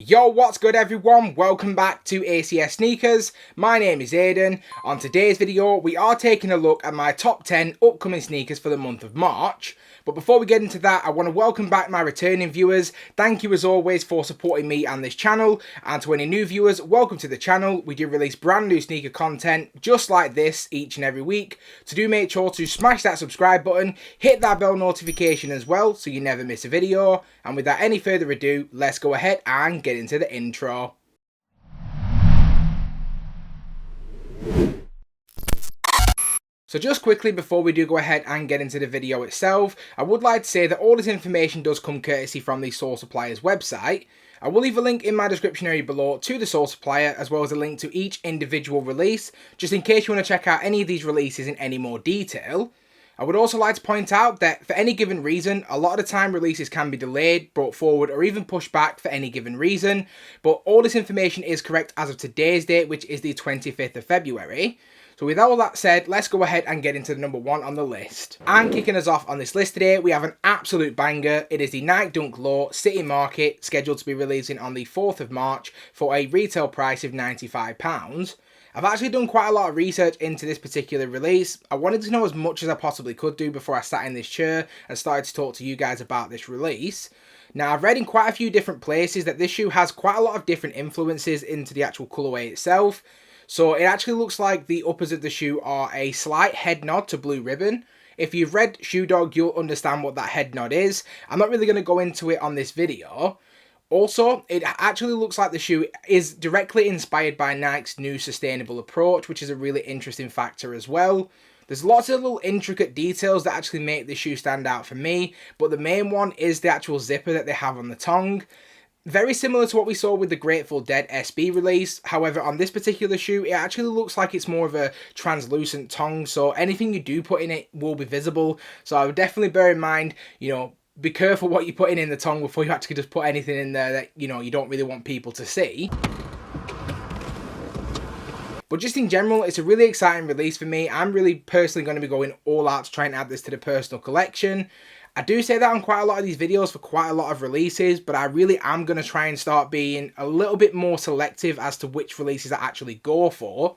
Yo, what's good everyone? Welcome back to ACS Sneakers. My name is Aiden. On today's video, we are taking a look at my top 10 upcoming sneakers for the month of March. But before we get into that, I want to welcome back my returning viewers. Thank you as always for supporting me and this channel. And to any new viewers, welcome to the channel. We do release brand new sneaker content just like this each and every week. So do make sure to smash that subscribe button, hit that bell notification as well so you never miss a video. And without any further ado, let's go ahead and get into the intro. So just quickly before we do go ahead and get into the video itself, I would like to say that all this information does come courtesy from the source supplier's website. I will leave a link in my description area below to the source supplier as well as a link to each individual release, just in case you want to check out any of these releases in any more detail. I would also like to point out that for any given reason, a lot of the time releases can be delayed, brought forward or even pushed back for any given reason, but all this information is correct as of today's date, which is the 25th of February. So with all that said, let's go ahead and get into the number one on the list. And kicking us off on this list today, we have an absolute banger. It is the Nike Dunk Low City Market, scheduled to be releasing on the 4th of March for a retail price of £95. I've actually done quite a lot of research into this particular release. I wanted to know as much as I possibly could do before I sat in this chair and started to talk to you guys about this release. Now, I've read in quite a few different places that this shoe has quite a lot of different influences into the actual colourway itself. So it actually looks like the uppers of the shoe are a slight head nod to Blue Ribbon. If you've read Shoe Dog, you'll understand what that head nod is. I'm not really going to go into it on this video. Also, it actually looks like the shoe is directly inspired by Nike's new sustainable approach, which is a really interesting factor as well. There's lots of little intricate details that actually make this shoe stand out for me, but the main one is the actual zipper that they have on the tongue. Very similar to what we saw with the Grateful Dead SB release. However, on this particular shoe, it actually looks like it's more of a translucent tongue, so anything you do put in it will be visible. So I would definitely bear in mind, be careful what you're putting in the tongue before you actually just put anything in there that, you don't really want people to see. But just in general, it's a really exciting release for me. I'm really personally going to be going all out to try and add this to the personal collection. I do say that on quite a lot of these videos for quite a lot of releases, but I really am going to try and start being a little bit more selective as to which releases I actually go for.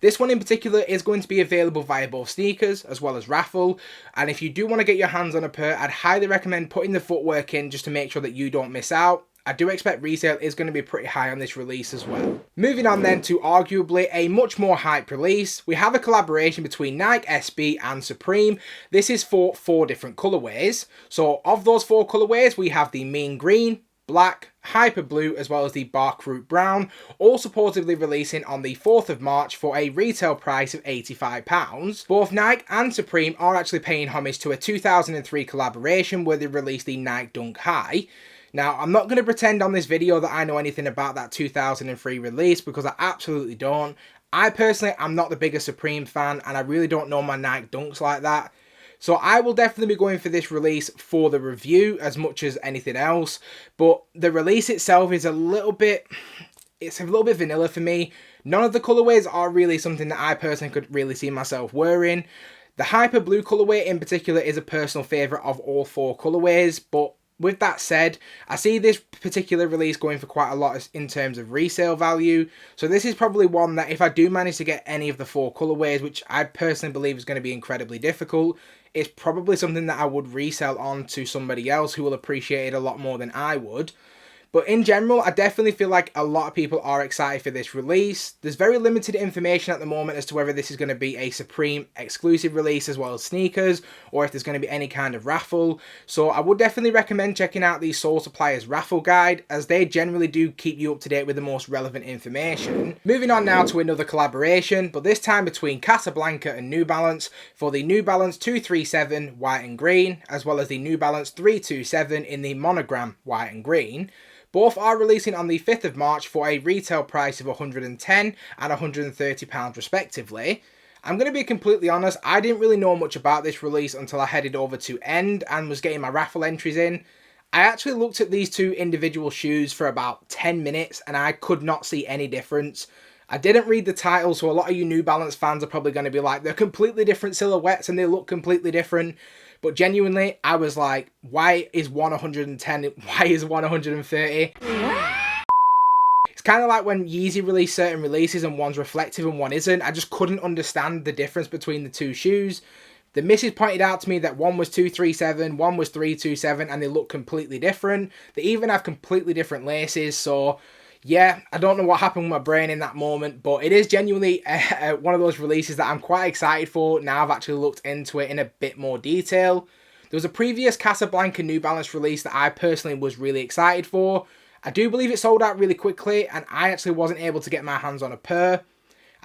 This one in particular is going to be available via both sneakers as well as raffle, and if you do want to get your hands on a pair, I'd highly recommend putting the footwork in just to make sure that you don't miss out. I do expect resale is going to be pretty high on this release as well. Moving on then to arguably a much more hype release, we have a collaboration between Nike SB and Supreme. This is for 4 different colorways. So of those 4 colorways, we have the Mean Green, Black, Hyper Blue, as well as the Bark Fruit Brown, all supposedly releasing on the 4th of March for a retail price of £85. Both Nike and Supreme are actually paying homage to a 2003 collaboration where they released the Nike Dunk High. Now, I'm not going to pretend on this video that I know anything about that 2003 release because I absolutely don't. I personally am not the biggest Supreme fan and I really don't know my Nike Dunks like that. So I will definitely be going for this release for the review as much as anything else. But the release itself is a little bit vanilla for me. None of the colorways are really something that I personally could really see myself wearing. The Hyper Blue colorway in particular is a personal favourite of all 4 colorways, but with that said, I see this particular release going for quite a lot in terms of resale value. So this is probably one that if I do manage to get any of the 4 colorways, which I personally believe is going to be incredibly difficult, it's probably something that I would resell on to somebody else who will appreciate it a lot more than I would. But in general, I definitely feel like a lot of people are excited for this release. There's very limited information at the moment as to whether this is going to be a Supreme exclusive release as well as sneakers, or if there's going to be any kind of raffle. So I would definitely recommend checking out the Soul Supplier's raffle guide, as they generally do keep you up to date with the most relevant information. Moving on now to another collaboration, but this time between Casablanca and New Balance for the New Balance 237 white and green, as well as the New Balance 327 in the monogram white and green. Both are releasing on the 5th of March for a retail price of £110 and £130 respectively. I'm going to be completely honest, I didn't really know much about this release until I headed over to End and was getting my raffle entries in. I actually looked at these 2 individual shoes for about 10 minutes and I could not see any difference. I didn't read the title, so a lot of you New Balance fans are probably going to be like, they're completely different silhouettes and they look completely different. But genuinely, I was like, why is one 110? Why is one 130? kind of like when Yeezy released certain releases and one's reflective and one isn't. I just couldn't understand the difference between the two shoes. The missus pointed out to me that one was 237, one was 327, and they look completely different. They even have completely different laces, so yeah, I don't know what happened with my brain in that moment, but it is genuinely one of those releases that I'm quite excited for. Now I've actually looked into it in a bit more detail. There was a previous Casablanca New Balance release that I personally was really excited for. I do believe it sold out really quickly, and I actually wasn't able to get my hands on a pair.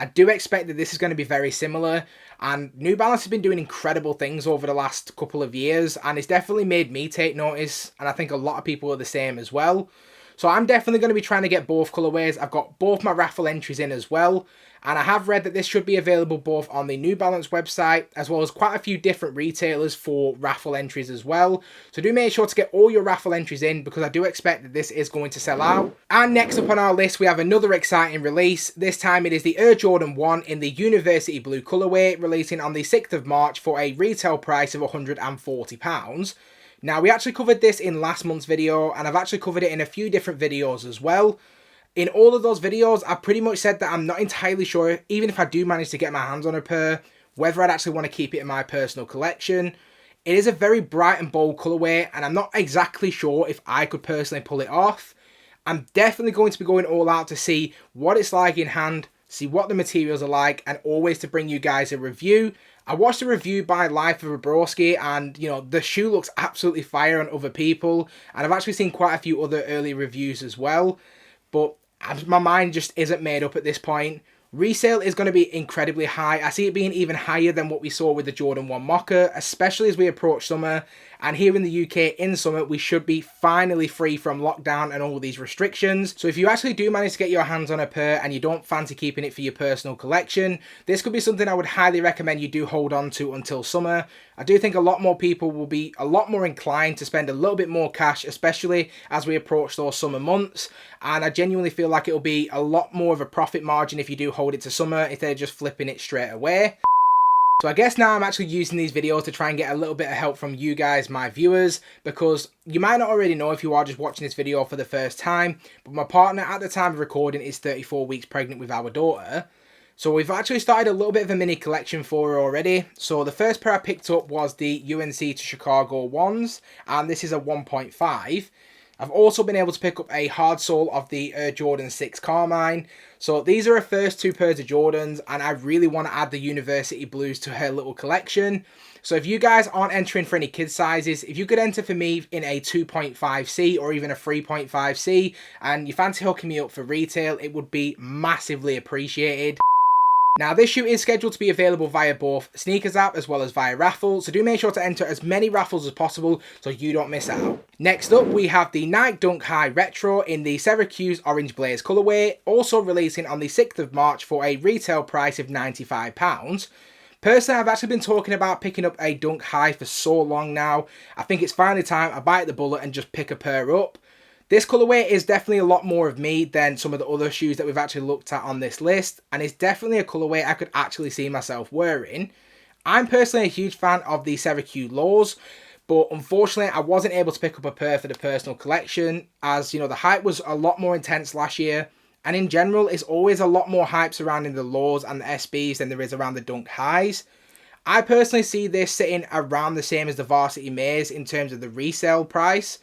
I do expect that this is going to be very similar, and New Balance has been doing incredible things over the last couple of years, and it's definitely made me take notice, and I think a lot of people are the same as well. So I'm definitely going to be trying to get both colorways. I've got both my raffle entries in as well. And I have read that this should be available both on the New Balance website as well as quite a few different retailers for raffle entries as well. So do make sure to get all your raffle entries in because I do expect that this is going to sell out. And next up on our list we have another exciting release. This time it is the Air Jordan 1 in the University Blue colorway, releasing on the 6th of March for a retail price of £140. Now, we actually covered this in last month's video, and I've actually covered it in a few different videos as well. In all of those videos, I pretty much said that I'm not entirely sure, even if I do manage to get my hands on a pair, whether I'd actually want to keep it in my personal collection. It is a very bright and bold colorway, and I'm not exactly sure if I could personally pull it off. I'm definitely going to be going all out to see what it's like in hand, see what the materials are like, and always to bring you guys a review. I watched a review by Life of a Broski, and you know, the shoe looks absolutely fire on other people, and I've actually seen quite a few other early reviews as well, but my mind just isn't made up at this point. Resale is going to be incredibly high. I see it being even higher than what we saw with the Jordan 1 Mocha, especially as we approach summer. And here in the UK in summer, we should be finally free from lockdown and all these restrictions. So if you actually do manage to get your hands on a pair and you don't fancy keeping it for your personal collection, this could be something I would highly recommend you do hold on to until summer. I do think a lot more people will be a lot more inclined to spend a little bit more cash, especially as we approach those summer months. And I genuinely feel like it'll be a lot more of a profit margin if you do hold it to summer instead of just flipping it straight away. So I guess now I'm actually using these videos to try and get a little bit of help from you guys, my viewers, because you might not already know if you are just watching this video for the first time, but my partner at the time of recording is 34 weeks pregnant with our daughter. So we've actually started a little bit of a mini collection for her already. So the first pair I picked up was the UNC to Chicago ones, and this is a 1.5. I've also been able to pick up a hard sole of the Air Jordan 6 Carmine. So these are her first two pairs of Jordans, and I really want to add the University Blues to her little collection. So if you guys aren't entering for any kid sizes, if you could enter for me in a 2.5C or even a 3.5C, and you fancy hooking me up for retail, it would be massively appreciated. Now this shoe is scheduled to be available via both Sneakers app as well as via raffle, so do make sure to enter as many raffles as possible so you don't miss out. Next up we have the Nike Dunk High Retro in the Syracuse Orange Blaze colourway, also releasing on the 6th of March for a retail price of £95. Personally, I've actually been talking about picking up a Dunk High for so long now. I think it's finally time I bite the bullet and just pick a pair up. This colourway is definitely a lot more of me than some of the other shoes that we've actually looked at on this list, and it's definitely a colourway I could actually see myself wearing. I'm personally a huge fan of the Syracuse lows, but unfortunately I wasn't able to pick up a pair for the personal collection, as you know, the hype was a lot more intense last year, and in general it's always a lot more hype surrounding the lows and the SBs than there is around the Dunk Highs. I personally see this sitting around the same as the Varsity Maze in terms of the resale price.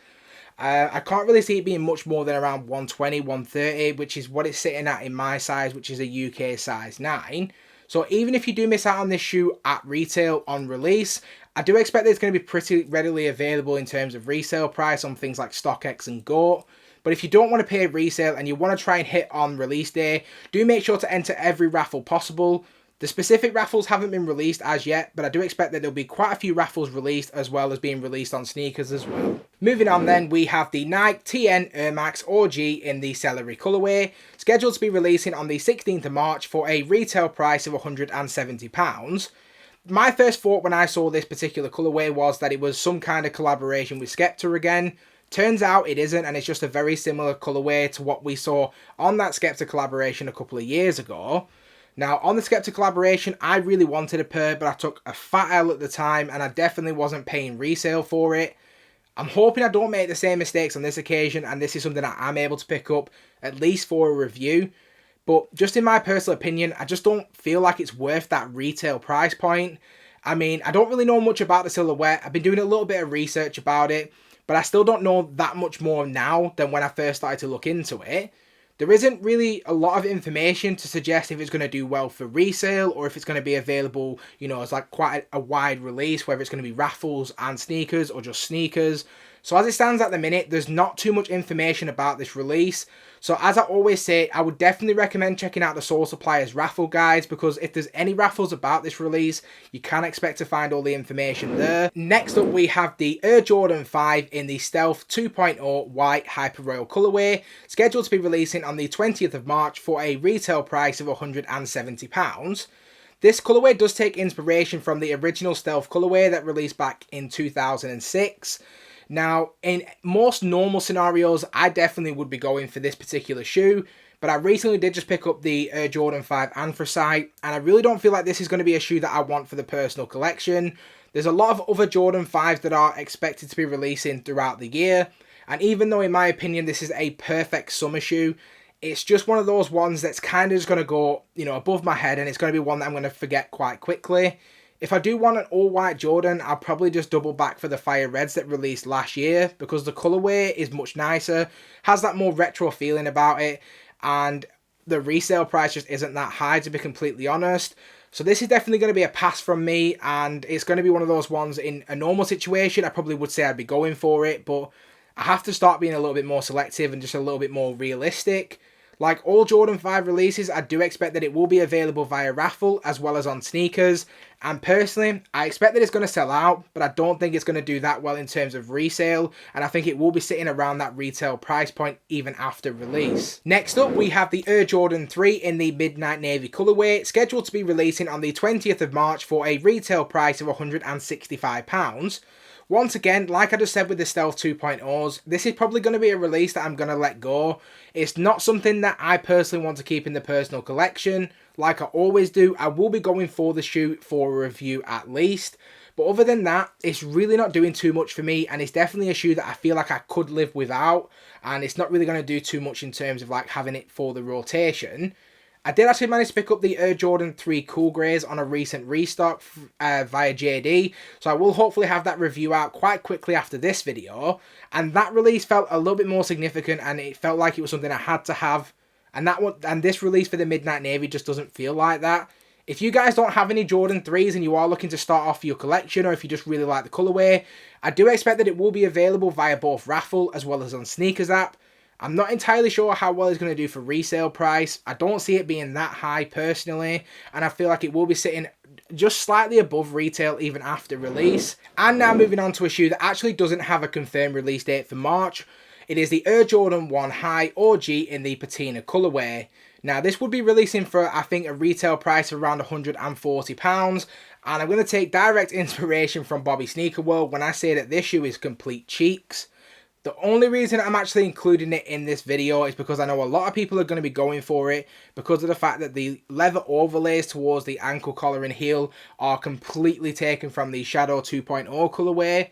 I can't really see it being much more than around 120, 130, which is what it's sitting at in my size, which is a UK size 9. So even if you do miss out on this shoe at retail on release, I do expect that it's going to be pretty readily available in terms of resale price on things like StockX and GOAT. But if you don't want to pay resale and you want to try and hit on release day, do make sure to enter every raffle possible. The specific raffles haven't been released as yet, but I do expect that there'll be quite a few raffles released as well as being released on Sneakers as well. Moving on then, we have the Nike TN Irmax Gy in the Celery colourway, scheduled to be releasing on the 16th of March for a retail price of £170. My first thought when I saw this particular colourway was that it was some kind of collaboration with Skepta again. Turns out it isn't, and it's just a very similar colourway to what we saw on that Skepta collaboration a couple of years ago. Now, on the Skepta collaboration, I really wanted a pair, but I took a fat L at the time, and I definitely wasn't paying resale for it. I'm hoping I don't make the same mistakes on this occasion, and this is something that I'm able to pick up at least for a review. But just in my personal opinion, I just don't feel like it's worth that retail price point. I mean, I don't really know much about the silhouette. I've been doing a little bit of research about it, but I still don't know that much more now than when I first started to look into it. There isn't really a lot of information to suggest if it's going to do well for resale or if it's going to be available, you know, as like quite a wide release, whether it's going to be raffles and sneakers or just sneakers. So as it stands at the minute, there's not too much information about this release. So as I always say, I would definitely recommend checking out the Soul Suppliers raffle guides, because if there's any raffles about this release, you can expect to find all the information there. Next up, we have the Air Jordan 5 in the Stealth 2.0 white Hyper Royal colorway, scheduled to be releasing on the 20th of March for a retail price of £170. This colorway does take inspiration from the original Stealth colorway that released back in 2006. Now, in most normal scenarios, I definitely would be going for this particular shoe, but I recently did just pick up the Air Jordan 5 Anthracite, and I really don't feel like this is going to be a shoe that I want for the personal collection. There's a lot of other Jordan 5s that are expected to be releasing throughout the year, and even though in my opinion this is a perfect summer shoe, it's just one of those ones that's kind of just going to go, you know, above my head, and it's going to be one that I'm going to forget quite quickly. If I do want an all-white Jordan, I'll probably just double back for the Fire Reds that released last year, because the colorway is much nicer, has that more retro feeling about it, and the resale price just isn't that high, to be completely honest. So this is definitely going to be a pass from me, and it's going to be one of those ones in a normal situation, I probably would say I'd be going for it, but I have to start being a little bit more selective and just a little bit more realistic. Like all Jordan 5 releases, I do expect that it will be available via raffle as well as on sneakers. And personally, I expect that it's going to sell out, but I don't think it's going to do that well in terms of resale. And I think it will be sitting around that retail price point even after release. Next up, we have the Air Jordan 3 in the Midnight Navy colorway, scheduled to be releasing on the 20th of March for a retail price of £165. Once again, like I just said with the Stealth 2.0s, this is probably going to be a release that I'm going to let go. It's not something that I personally want to keep in the personal collection. Like I always do, I will be going for the shoe for a review at least. But other than that, it's really not doing too much for me, and it's definitely a shoe that I feel like I could live without, and it's not really going to do too much in terms of like having it for the rotation. I did actually manage to pick up the Air Jordan 3 Cool Greys on a recent restock via JD, so I will hopefully have that review out quite quickly after this video, and that release felt a little bit more significant, and it felt like it was something I had to have, and this release for the Midnight Navy just doesn't feel like that. If you guys don't have any Jordan 3s and you are looking to start off your collection, or if you just really like the colorway, I do expect that it will be available via both raffle as well as on Sneakers app. I'm not entirely sure how well it's going to do for resale price. I don't see it being that high personally, and I feel like it will be sitting just slightly above retail even after release. And now moving on to a shoe that actually doesn't have a confirmed release date for March. It is the Air Jordan 1 High OG in the Patina colorway. Now this would be releasing for, I think, a retail price of around £140, and I'm going to take direct inspiration from Bobby Sneaker World when I say that this shoe is complete cheeks. The only reason I'm actually including it in this video is because I know a lot of people are going to be going for it because of the fact that the leather overlays towards the ankle collar and heel are completely taken from the Shadow 2.0 colorway.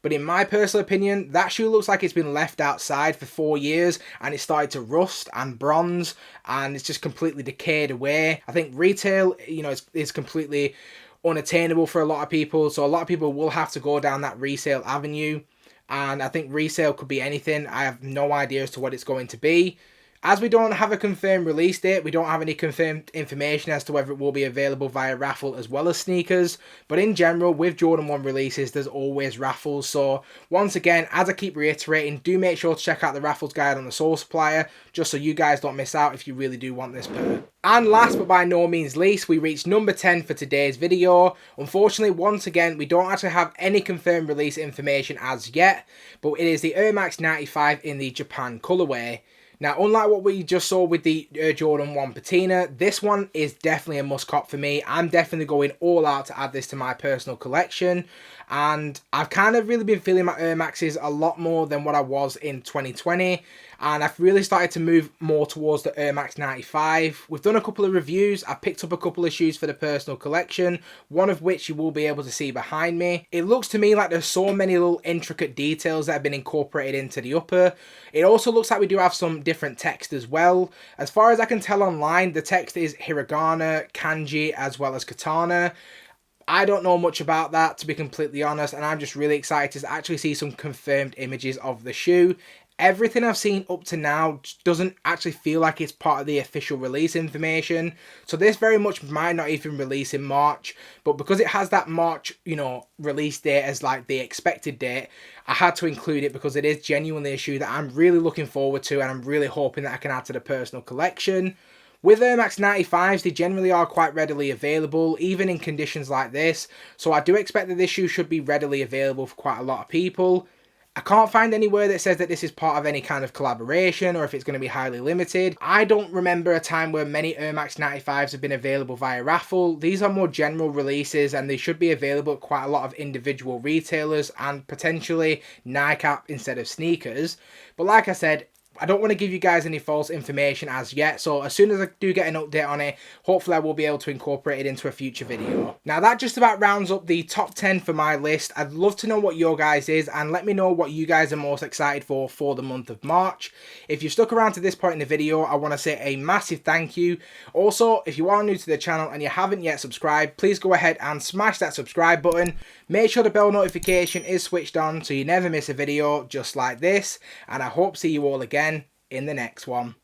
But in my personal opinion, that shoe looks like it's been left outside for 4 years and it started to rust and bronze and it's just completely decayed away. I think retail, you know, is completely unattainable for a lot of people, so a lot of people will have to go down that resale avenue. And I think resale could be anything. I have no idea as to what it's going to be. As we don't have a confirmed release date, we don't have any confirmed information as to whether it will be available via raffle as well as sneakers. But in general, with Jordan 1 releases, there's always raffles. So once again, as I keep reiterating, do make sure to check out the raffles guide on the Soul Supplier, just so you guys don't miss out if you really do want this pair. And last but by no means least, we reached number 10 for today's video. Unfortunately, once again, we don't actually have any confirmed release information as yet, but it is the Irmax 95 in the Japan colorway. Now, unlike what we just saw with the Air Jordan 1 Patina, this one is definitely a must cop for me. I'm definitely going all out to add this to my personal collection. and I've kind of really been feeling my Air Maxes a lot more than what I was in 2020, and I've really started to move more towards the Air Max 95. We've done a couple of reviews. I picked up a couple of shoes for the personal collection, one of which you will be able to see behind me. It looks to me like there's so many little intricate details that have been incorporated into the upper. It also looks like we do have some different text as well. As far as I can tell online, the text is hiragana, kanji, as well as katana. I don't know much about that, to be completely honest, and I'm just really excited to actually see some confirmed images of the shoe. Everything I've seen up to now doesn't actually feel like it's part of the official release information, so this very much might not even release in March, but because it has that March, you know, release date as like the expected date, I had to include it because it is genuinely a shoe that I'm really looking forward to, and I'm really hoping that I can add to the personal collection. With Air Max 95s, they generally are quite readily available, even in conditions like this, so I do expect that this shoe should be readily available for quite a lot of people. I can't find anywhere that says that this is part of any kind of collaboration or if it's going to be highly limited. I don't remember a time where many Air Max 95s have been available via raffle. These are more general releases, and they should be available at quite a lot of individual retailers and potentially Nike app instead of sneakers. But like I said, I don't want to give you guys any false information as yet, so as soon as I do get an update on it, hopefully I will be able to incorporate it into a future video. Now that just about rounds up the top 10 for my list. I'd love to know what your guys is, and let me know what you guys are most excited for the month of March. If you've stuck around to this point in the video, I want to say a massive thank you. Also, if you are new to the channel and you haven't yet subscribed, please go ahead and smash that subscribe button. Make sure the bell notification is switched on so you never miss a video just like this, and I hope to see you all again in the next one.